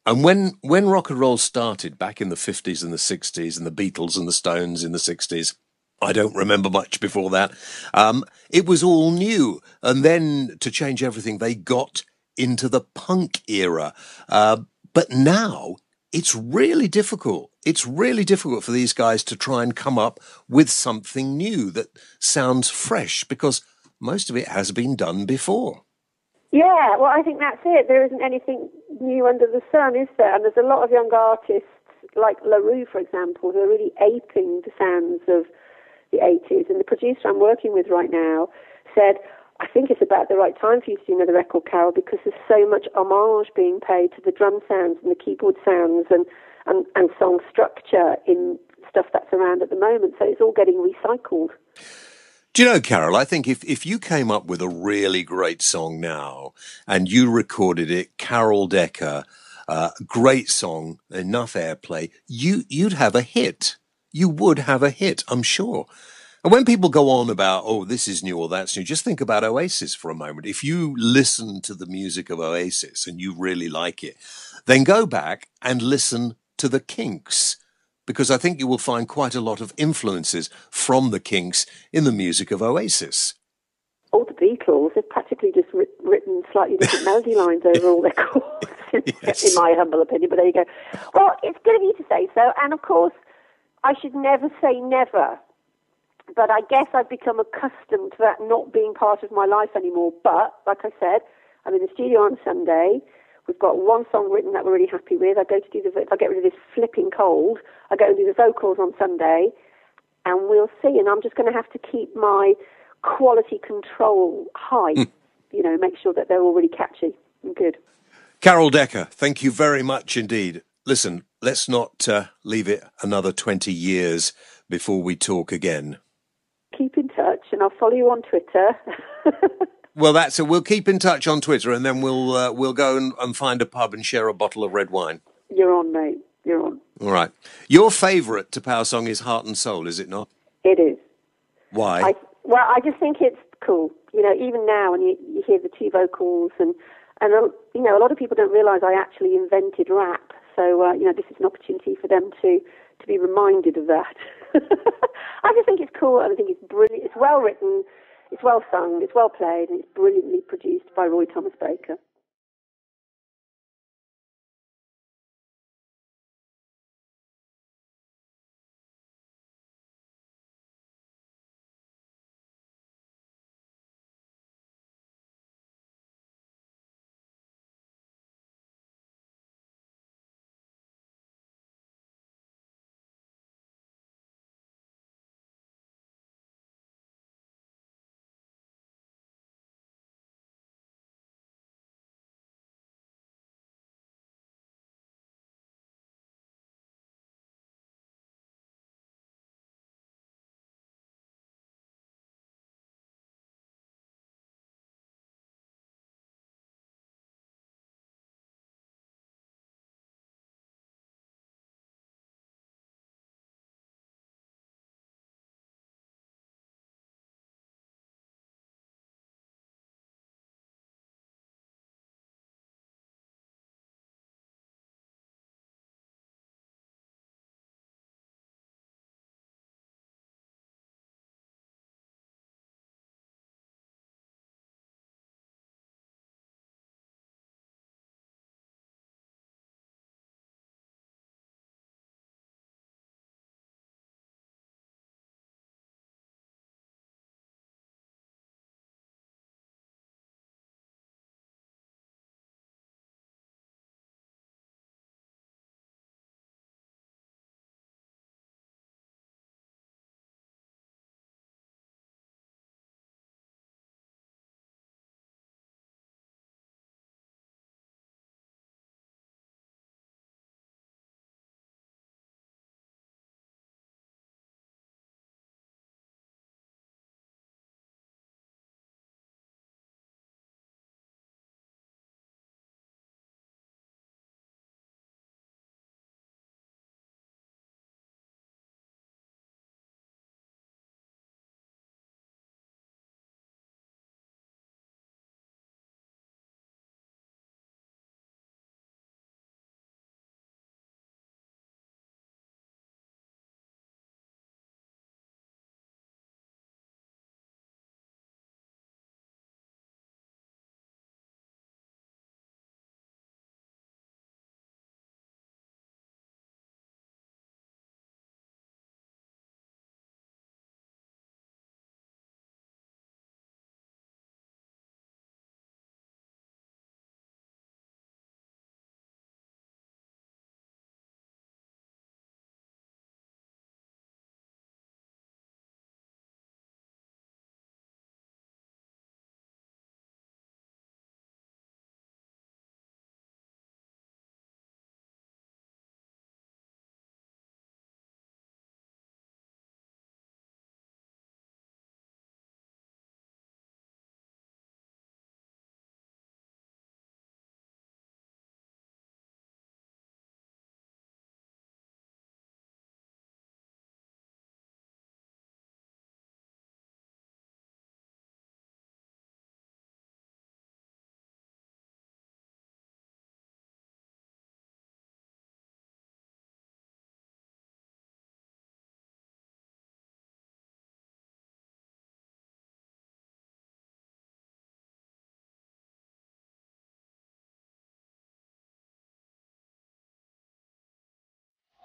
And when rock and roll started back in the 50s and the 60s and the Beatles and the Stones in the 60s, I don't remember much before that, it was all new. And then to change everything, they got into the punk era. But now it's really difficult. It's really difficult for these guys to try and come up with something new that sounds fresh because most of it has been done before. Yeah, well, I think that's it. There isn't anything new under the sun, is there? And there's a lot of young artists, like LaRue, for example, who are really aping the sounds of the 80s. And the producer I'm working with right now said, I think it's about the right time for you to do another record, Carol, because there's so much homage being paid to the drum sounds and the keyboard sounds and song structure in stuff that's around at the moment. So it's all getting recycled. Do you know, Carol, I think if you came up with a really great song now and you recorded it, Carol Decker, great song, enough airplay, you'd have a hit. You would have a hit, I'm sure. And when people go on about, oh, this is new or that's new, just think about Oasis for a moment. If you listen to the music of Oasis and you really like it, then go back and listen to the Kinks, because I think you will find quite a lot of influences from the Kinks in the music of Oasis. all the Beatles, they've practically just written slightly different melody lines over all their chords, Yes. in my humble opinion, but there you go. Well, it's good of you to say so, and of course, I should never say never, but I guess I've become accustomed to that not being part of my life anymore. But, like I said, I'm in the studio on Sunday. We've got one song written that we're really happy with. I go to do if I get rid of this flipping cold, I go and do the vocals on Sunday, and we'll see. And I'm just going to have to keep my quality control high, make sure that they're all really catchy and good. Carol Decker, thank you very much indeed. Listen, let's not leave it another 20 years before we talk again. Keep in touch, and I'll follow you on Twitter. Well, that's it. We'll keep in touch on Twitter, and then we'll go and find a pub and share a bottle of red wine. You're on, mate. You're on. All right. Your favourite to Power Song is Heart and Soul, is it not? It is. Why? I just think it's cool. Even now when you hear the two vocals and a lot of people don't realise I actually invented rap. So, this is an opportunity for them to be reminded of that. I just think it's cool, and I think it's brilliant. It's well written, it's well sung, it's well played, and it's brilliantly produced by Roy Thomas Baker.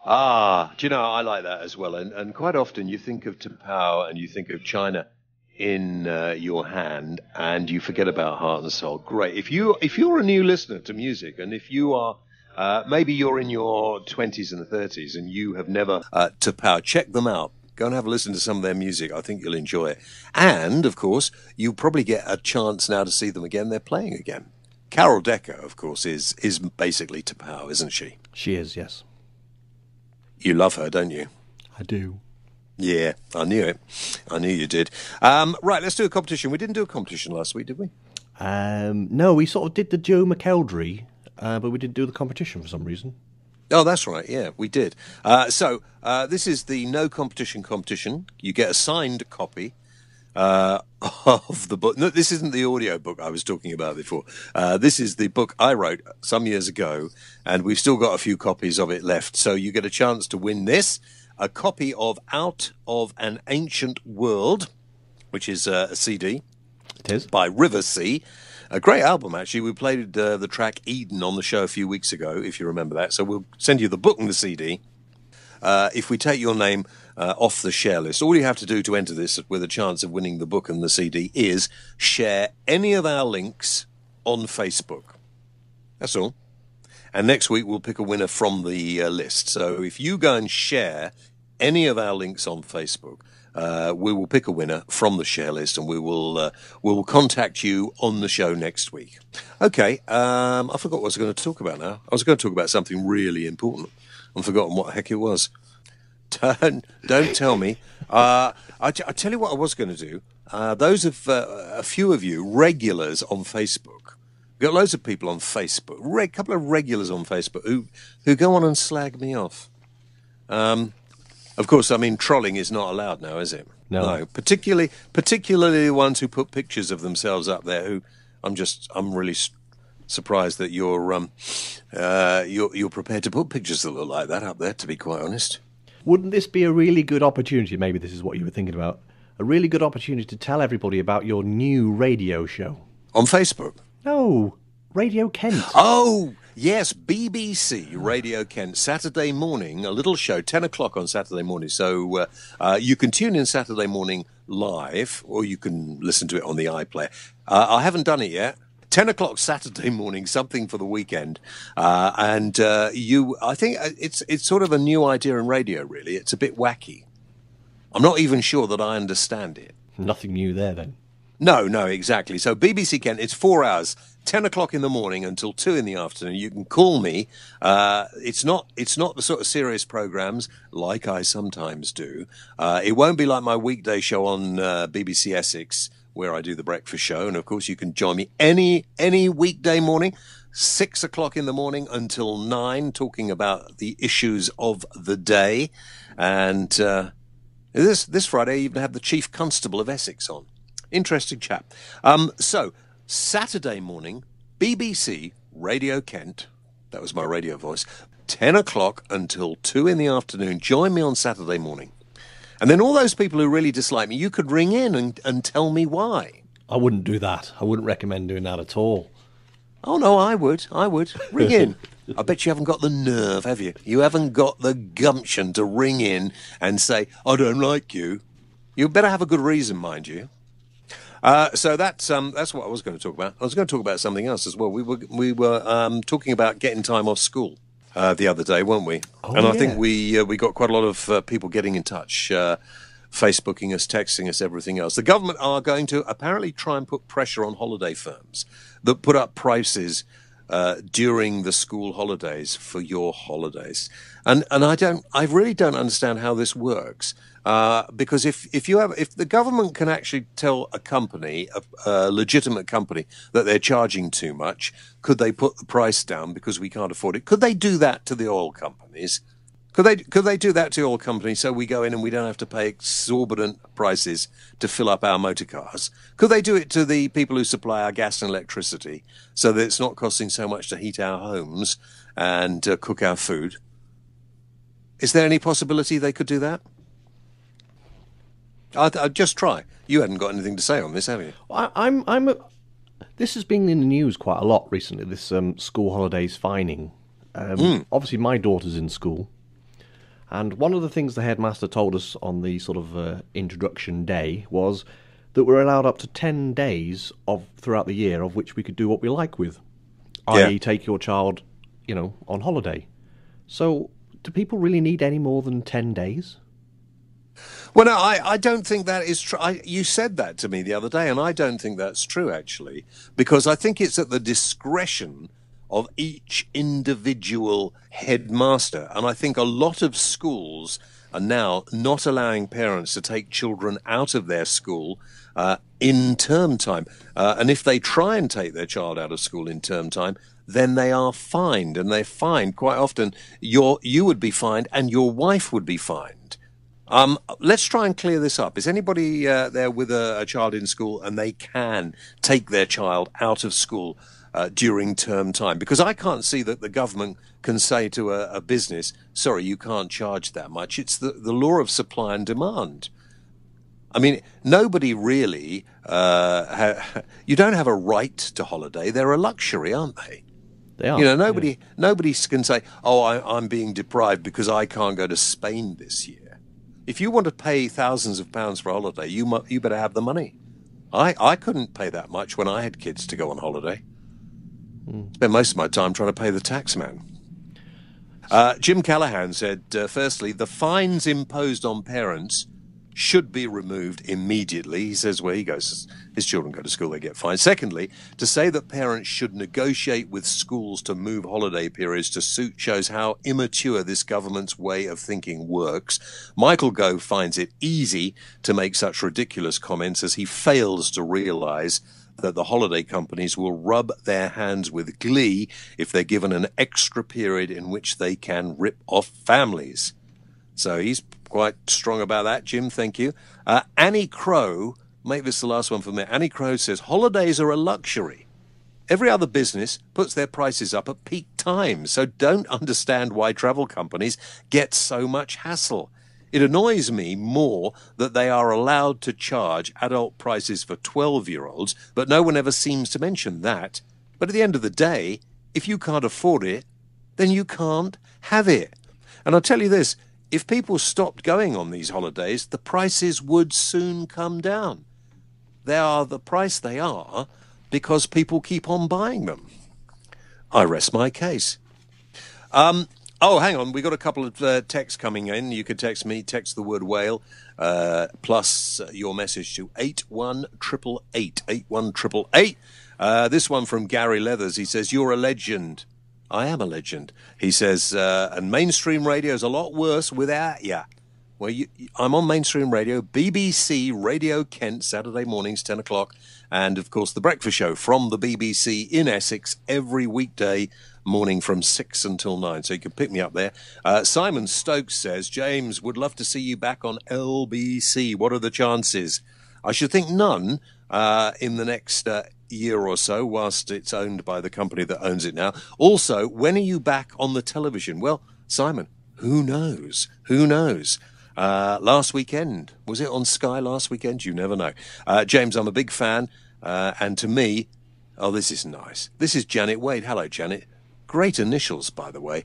Do you know, I like that as well. And quite often you think of Tapao and you think of China in your hand, and you forget about Heart and Soul. Great. If you're a new listener to music, and if you are maybe you're in your 20s and 30s and you have never Tapao, check them out. Go and have a listen to some of their music. I think you'll enjoy it. And of course, you'll probably get a chance now to see them again. They're playing again. Carol Decker, of course, is basically Tapao, isn't she? She is, yes. You love her, don't you? I do. Yeah, I knew it. I knew you did. Right, let's do a competition. We didn't do a competition last week, did we? No, we sort of did the Joe McElderry, but we didn't do the competition for some reason. Oh, that's right. Yeah, we did. So this is the no competition. You get a signed copy of the book. No, this isn't the audio book I was talking about before. This is the book I wrote some years ago, and we've still got a few copies of it left. So you get a chance to win this, a copy of Out of an Ancient World, which is a CD. It is. By River Sea. A great album, actually. We played the track Eden on the show a few weeks ago, if you remember that. So we'll send you the book and the CD. If we take your name off the share list, all you have to do to enter this with a chance of winning the book and the CD is share any of our links on Facebook. That's all. And next week we'll pick a winner from the list. So if you go and share any of our links on Facebook, we will pick a winner from the share list, and we will contact you on the show next week. Okay, I forgot what I was going to talk about now. I was going to talk about something really important. I've forgotten what the heck it was. Don't tell me. I tell you what I was going to do. Those of a few of you regulars on Facebook. We've got loads of people on Facebook, a couple of regulars on Facebook who go on and slag me off. Of course, I mean, trolling is not allowed now, is it? No. Particularly the ones who put pictures of themselves up there. Who I'm really surprised that you're prepared to put pictures that look like that up there. To be quite honest, wouldn't this be a really good opportunity? Maybe this is what you were thinking about. A really good opportunity to tell everybody about your new radio show on Facebook. No, Radio Kent. Oh. Yes, BBC Radio Kent, Saturday morning, a little show, 10 o'clock on Saturday morning. So you can tune in Saturday morning live, or you can listen to it on the iPlayer. I haven't done it yet. 10 o'clock Saturday morning, something for the weekend. I think it's sort of a new idea in radio, really. It's a bit wacky. I'm not even sure that I understand it. Nothing new there, then. No, exactly. So BBC Kent, it's 4 hours, 10 o'clock in the morning until 2 in the afternoon. You can call me. It's not the sort of serious programs like I sometimes do. It won't be like my weekday show on BBC Essex, where I do the breakfast show. And of course, you can join me any weekday morning, 6 o'clock in the morning until 9, talking about the issues of the day. And this Friday, I even have the Chief Constable of Essex on. Interesting chap. So, Saturday morning, BBC Radio Kent, that was my radio voice, 10 o'clock until 2 in the afternoon. Join me on Saturday morning. And then all those people who really dislike me, you could ring in and tell me why. I wouldn't do that. I wouldn't recommend doing that at all. Oh, no, I would. Ring in. I bet you haven't got the nerve, have you? You haven't got the gumption to ring in and say, I don't like you. You better have a good reason, mind you. So that's what I was going to talk about. I was going to talk about something else as well. We were talking about getting time off school the other day, weren't we? Oh, and I yeah. think we got quite a lot of people getting in touch, Facebooking us, texting us, everything else. The government are going to apparently try and put pressure on holiday firms that put up prices during the school holidays for your holidays. And I really don't understand how this works. Because if the government can actually tell a company, a legitimate company, that they're charging too much, could they put the price down because we can't afford it? Could they do that to the oil companies? Could they do that to oil companies so we go in and we don't have to pay exorbitant prices to fill up our motor cars? Could they do it to the people who supply our gas and electricity so that it's not costing so much to heat our homes and cook our food? Is there any possibility they could do that? I'd just try. You hadn't got anything to say on this, have you? This has been in the news quite a lot recently. This school holidays fining. Obviously, my daughter's in school, And one of the things the headmaster told us on the sort of introduction day was that we're allowed up to 10 days throughout the year of which we could do what we like with, i.e. take your child, on holiday. So do people really need any more than 10 days? Well, no, I don't think that is true. You said that to me the other day, and I don't think that's true, actually, because I think it's at the discretion of each individual headmaster. And I think a lot of schools are now not allowing parents to take children out of their school in term time. And if they try and take their child out of school in term time, then they are fined. And they're fined quite often. You would be fined and your wife would be fined. Let's try and clear this up. Is anybody there with a child in school and they can take their child out of school during term time? Because I can't see that the government can say to a business, sorry, you can't charge that much. It's the law of supply and demand. I mean, nobody really, you don't have a right to holiday. They're a luxury, aren't they? They are. Nobody can say, oh, I'm being deprived because I can't go to Spain this year. If you want to pay thousands of pounds for a holiday, you better have the money. I couldn't pay that much when I had kids to go on holiday. Spent most of my time trying to pay the tax man. Jim Callahan said, firstly, the fines imposed on parents should be removed immediately. He says where he goes, his children go to school, they get fined. Secondly, to say that parents should negotiate with schools to move holiday periods to suit shows how immature this government's way of thinking works. Michael Gove finds it easy to make such ridiculous comments as he fails to realise that the holiday companies will rub their hands with glee if they're given an extra period in which they can rip off families. So he's quite strong about that, Jim, thank you. Annie Crow, make this the last one for me. Annie Crow says, holidays are a luxury. Every other business puts their prices up at peak times, so don't understand why travel companies get so much hassle. It annoys me more that they are allowed to charge adult prices for 12-year-olds, but no one ever seems to mention that. But at the end of the day, if you can't afford it, then you can't have it. And I'll tell you this, if people stopped going on these holidays, the prices would soon come down. They are the price they are because people keep on buying them. I rest my case. Oh, hang on. We got a couple of texts coming in. You could text me, text the word whale, plus your message to 81888. 81888. This one from Gary Leathers. He says, you're a legend. I am a legend. He says, and mainstream radio is a lot worse without ya. Well, I'm on mainstream radio, BBC Radio Kent, Saturday mornings, 10 o'clock, and, of course, The Breakfast Show from the BBC in Essex every weekday morning from 6 until 9, so you can pick me up there. Simon Stokes says, James, would love to see you back on LBC. What are the chances? I should think none in the next year or so, whilst it's owned by the company that owns it now. Also, when are you back on the television? Well, Simon, who knows? Who knows? Last weekend. Was it on Sky last weekend? You never know. James, I'm a big fan. And to me, oh, this is nice. This is Janet Wade. Hello, Janet. Great initials, by the way.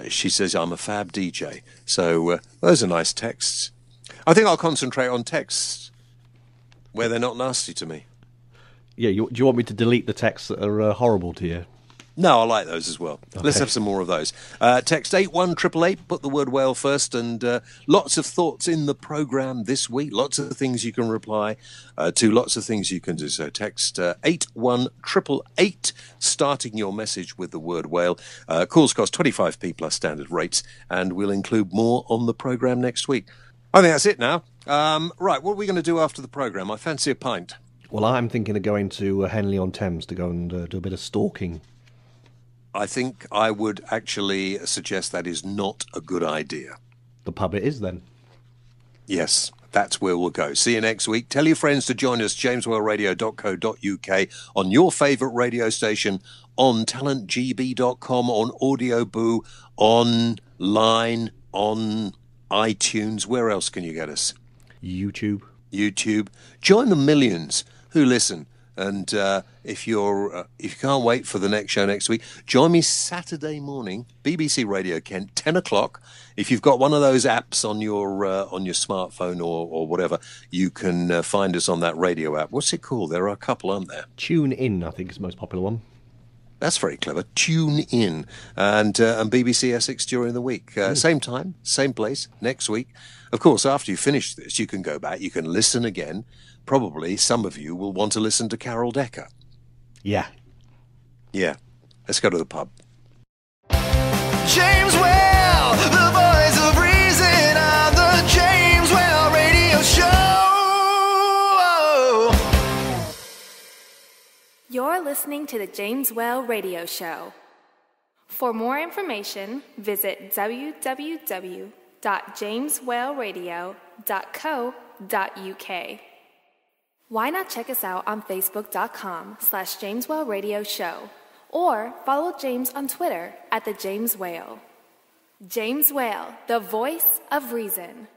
She says, I'm a fab DJ. So those are nice texts. I think I'll concentrate on texts where they're not nasty to me. Yeah, do you want me to delete the texts that are horrible to you? No, I like those as well. Okay. Let's have some more of those. Text 81888, put the word whale first, and lots of thoughts in the programme this week. Lots of things you can reply to, lots of things you can do. So text 81888, starting your message with the word whale. Calls cost 25p plus standard rates, and we'll include more on the programme next week. I think that's it now. Right, what are we going to do after the programme? I fancy a pint. Well, I'm thinking of going to Henley-on-Thames to go and do a bit of stalking. I think I would actually suggest that is not a good idea. The pub it is, then. Yes, that's where we'll go. See you next week. Tell your friends to join us, jameswellradio.co.uk, on your favourite radio station, on talentgb.com, on Audio Boo, online, on iTunes. Where else can you get us? YouTube. YouTube. Join the millions who listen And if you can't wait for the next show next week, join me Saturday morning, BBC Radio Kent, 10 o'clock. If you've got one of those apps on your smartphone or whatever, you can find us on that radio app. What's it called? There are a couple, aren't there? Tune In, I think, is the most popular one. That's very clever. Tune In. And BBC Essex during the week. Same time, same place, next week. Of course, after you finish this, you can go back, you can listen again. Probably some of you will want to listen to Carol Decker. Yeah. Yeah. Let's go to the pub. James Well, the voice of reason on the James Well Radio Show. You're listening to the James Well Radio Show. For more information, visit www.jameswellradio.co.uk. Why not check us out on Facebook.com/Jameswell Radio Show, or follow James on Twitter @the James Whale. James Whale, the voice of reason.